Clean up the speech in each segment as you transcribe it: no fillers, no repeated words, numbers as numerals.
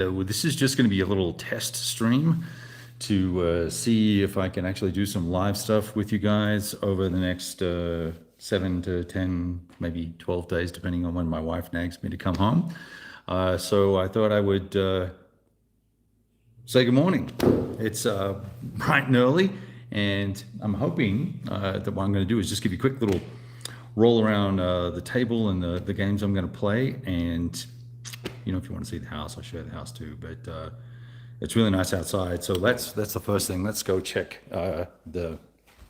So this is just going to be a little test stream to see if I can actually do some live stuff with you guys over the next 7 to 10, maybe 12 days, depending on when my wife nags me to come home. So I thought I would say good morning. It's bright and early, and I'm hoping that what I'm going to do is just give you a quick little roll around the table and the games I'm going to play. And you know, if you want to see the house, I'll show you the house too. But it's really nice outside. So that's the first thing. Let's go check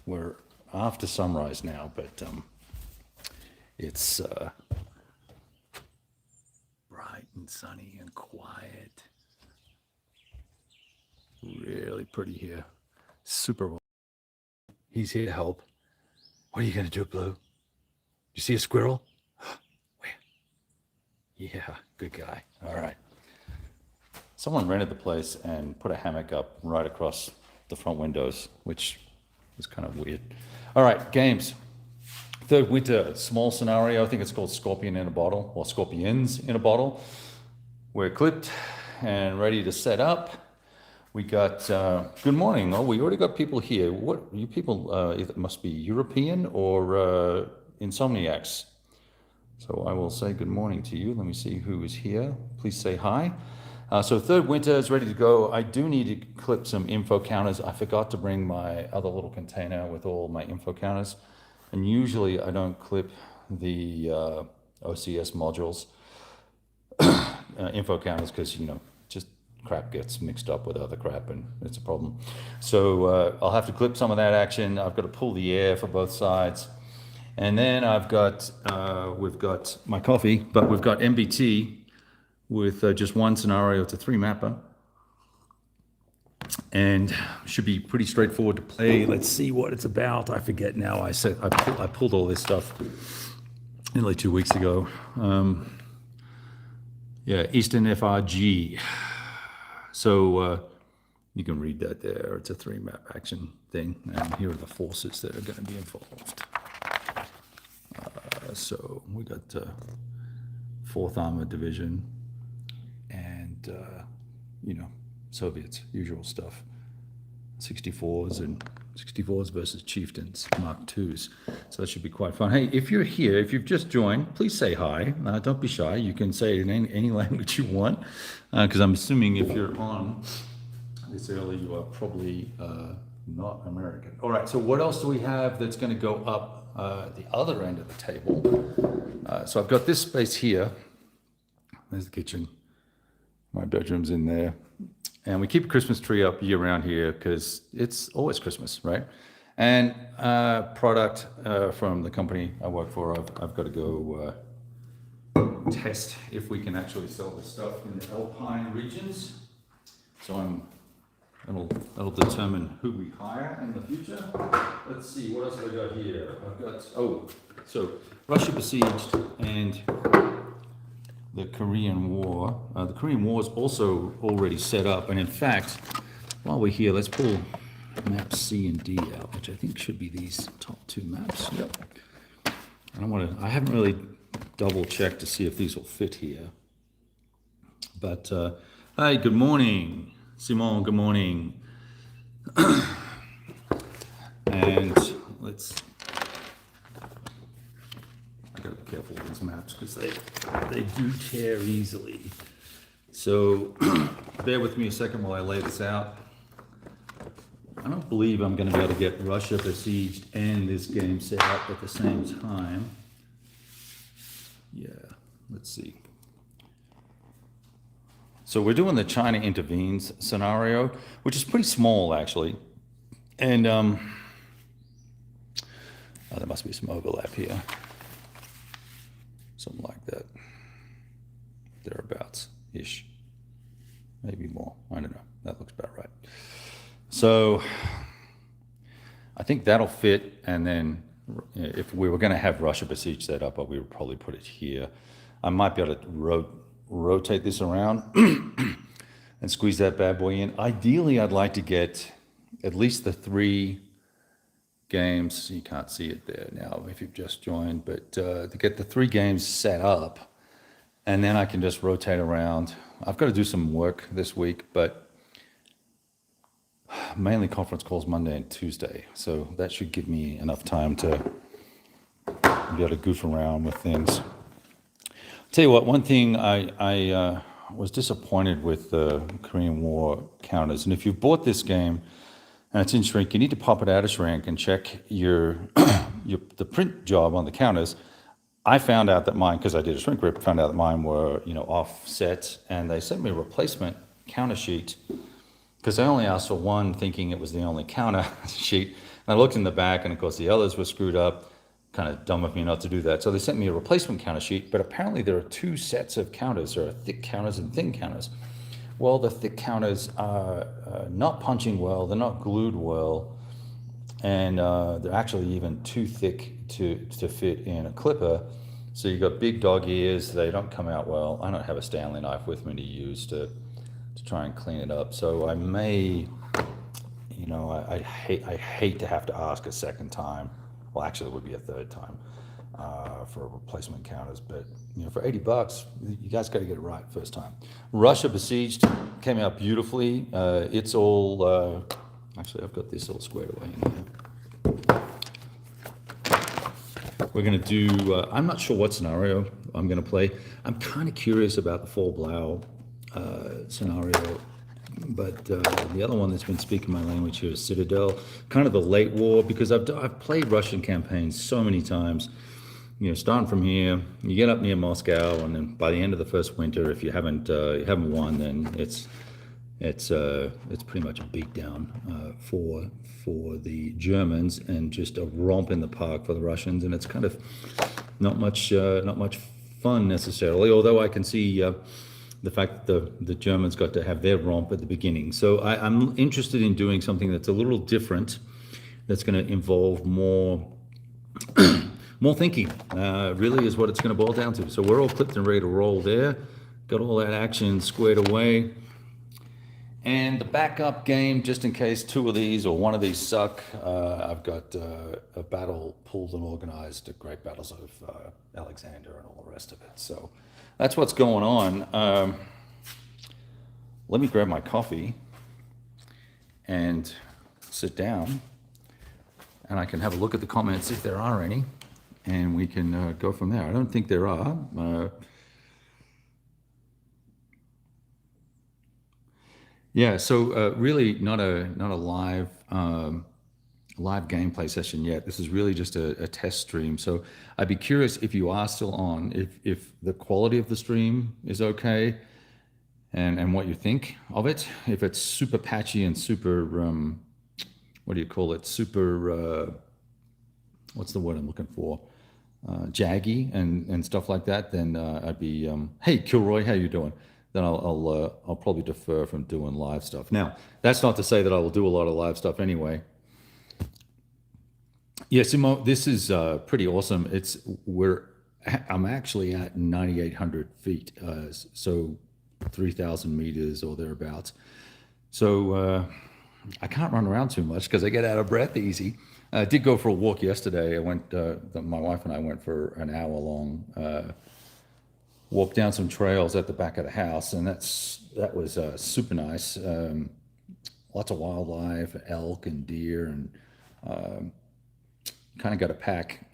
we're after sunrise now, but it's bright and sunny and quiet. Really pretty here. Super. He's here to help. What are you gonna do, Blue? You see a squirrel? Where? Yeah, good guy. All right. Someone rented the place and put a hammock up right across the front windows, which was kind of weird. All right, games. Third winter, small scenario. I think it's called Scorpion in a Bottle, or Scorpions in a Bottle. We're clipped and ready to set up. We got, good morning. Oh, we already got people here. What, you people, it must be European or insomniacs. So I will say good morning to you. Let me see who is here. Please say hi. So third winter is ready to go. I do need to clip some info counters. I forgot to bring my other little container with all my info counters. And usually I don't clip the OCS modules, info counters, because, you know, just crap gets mixed up with other crap and it's a problem. So I'll have to clip some of that action. I've got to pull the air for both sides. And then I've got, we've got my coffee, but we've got MBT with just one scenario. It's a 3-mapper. And should be pretty straightforward to play. Let's see what it's about. I forget now. I pulled all this stuff nearly 2 weeks ago. Yeah, Eastern FRG. So you can read that there. It's a 3-map action thing. And here are the forces that are going to be involved. So we got 4th Armored Division and, you know, Soviets, usual stuff. 64s versus Chieftains, Mark IIs. So that should be quite fun. Hey, if you're here, if you've just joined, please say hi. Don't be shy. You can say it in any language you want, because I'm assuming if you're on this early, you are probably not American. All right, so what else do we have that's going to go up the other end of the table? So I've got this space here. There's the kitchen. My bedroom's in there. And we keep a Christmas tree up year round here because it's always Christmas, right? And product from the company I work for, I've got to go test if we can actually sell this stuff in the Alpine regions. So that'll determine who we hire in the future. Let's see, what else have I got here? I've got, so Russia besieged and the Korean War. The Korean War is also already set up. And in fact, while we're here, let's pull maps C and D out, which I think should be these top 2 maps. Yep. I haven't really double checked to see if these will fit here. But, hey, good morning. Simon, good morning. And I gotta be careful with these maps because they do tear easily. So bear with me a second while I lay this out. I don't believe I'm gonna be able to get Russia besieged and this game set up at the same time. Yeah, let's see. So we're doing the China intervenes scenario, which is pretty small actually. And there must be some overlap here. Something like that. Thereabouts-ish. Maybe more. I don't know. That looks about right. So I think that'll fit. And then if we were going to have Russia besiege set up, we would probably put it here. I might be able to rotate this around and squeeze that bad boy in. Ideally, I'd like to get at least the 3 games. You can't see it there now if you've just joined, but to get the 3 games set up and then I can just rotate around. I've got to do some work this week, but mainly conference calls Monday and Tuesday. So that should give me enough time to be able to goof around with things. Tell you what, one thing I was disappointed with the Korean War counters, and if you've bought this game and it's in shrink, you need to pop it out of shrink and check your the print job on the counters. I found out that mine, because I did a shrink rip, found out that mine were offset, and they sent me a replacement counter sheet because I only asked for one, thinking it was the only counter sheet. And I looked in the back, and of course the others were screwed up. Kind of dumb of me not to do that. So they sent me a replacement counter sheet, but apparently there are two sets of counters. There are thick counters and thin counters. Well, the thick counters are not punching well, they're not glued well, and they're actually even too thick to fit in a clipper. So you've got big dog ears, they don't come out well. I don't have a Stanley knife with me to use to try and clean it up. So I may, I hate to have to ask a second time. Well, actually, it would be a third time for replacement counters, but for $80, you guys got to get it right first time. Russia Besieged came out beautifully. It's all actually, I've got this all squared away in here. We're going to do. I'm not sure what scenario I'm going to play. I'm kind of curious about the Fall Blau scenario. But the other one that's been speaking my language here is Citadel, kind of the late war, because I've played Russian campaigns so many times. Starting from here, you get up near Moscow, and then by the end of the first winter, if you haven't won, then it's pretty much a beatdown for the Germans, and just a romp in the park for the Russians, and it's kind of not much fun necessarily. Although I can see. The fact that the Germans got to have their romp at the beginning. So I'm interested in doing something that's a little different, that's going to involve more thinking, really is what it's going to boil down to. So we're all clipped and ready to roll there. Got all that action squared away. And the backup game, just in case two of these or one of these suck, I've got a battle pulled and organized, the Great Battles of Alexander and all the rest of it. So that's what's going on. Let me grab my coffee and sit down, and I can have a look at the comments if there are any, and we can go from there. I don't think there are. Yeah, so really not a live gameplay session yet. This is really just a test stream. So I'd be curious if you are still on, if the quality of the stream is okay, and what you think of it. If it's super patchy and super, what do you call it? Super, what's the word I'm looking for? Jaggy and stuff like that, then I'd be, hey, Kilroy, how you doing? Then I'll probably defer from doing live stuff. Now, that's not to say that I will do a lot of live stuff anyway. Yeah, Simo, this is pretty awesome. I'm actually at 9,800 feet, so 3,000 meters or thereabouts. So I can't run around too much because I get out of breath easy. I did go for a walk yesterday. My wife and I went for an hour long walk down some trails at the back of the house, and that was super nice. Lots of wildlife, elk and deer, and kind of got a pack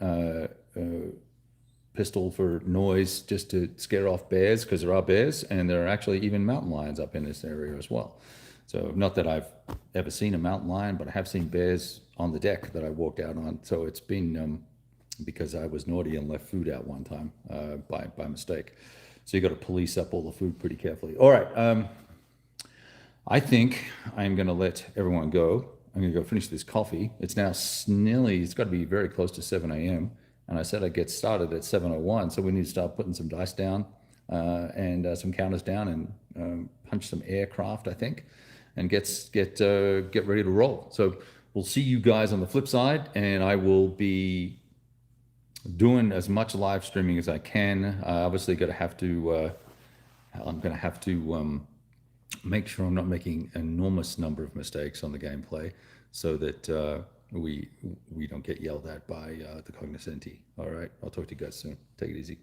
pistol for noise just to scare off bears, because there are bears, and there are actually even mountain lions up in this area as well. So not that I've ever seen a mountain lion, but I have seen bears on the deck that I walked out on. So it's been because I was naughty and left food out one time by mistake. So you got to police up all the food pretty carefully. All right, I think I'm going to let everyone go. I'm going to go finish this coffee. It's now it's got to be very close to 7 a.m. And I said I'd get started at 7:01. So we need to start putting some dice down and some counters down, and punch some aircraft, I think, and get ready to roll. So we'll see you guys on the flip side, and I will be doing as much live streaming as I can. Obviously, I'm going to have to make sure I'm not making an enormous number of mistakes on the gameplay, so that we don't get yelled at by the cognoscenti. All right, I'll talk to you guys soon. Take it easy.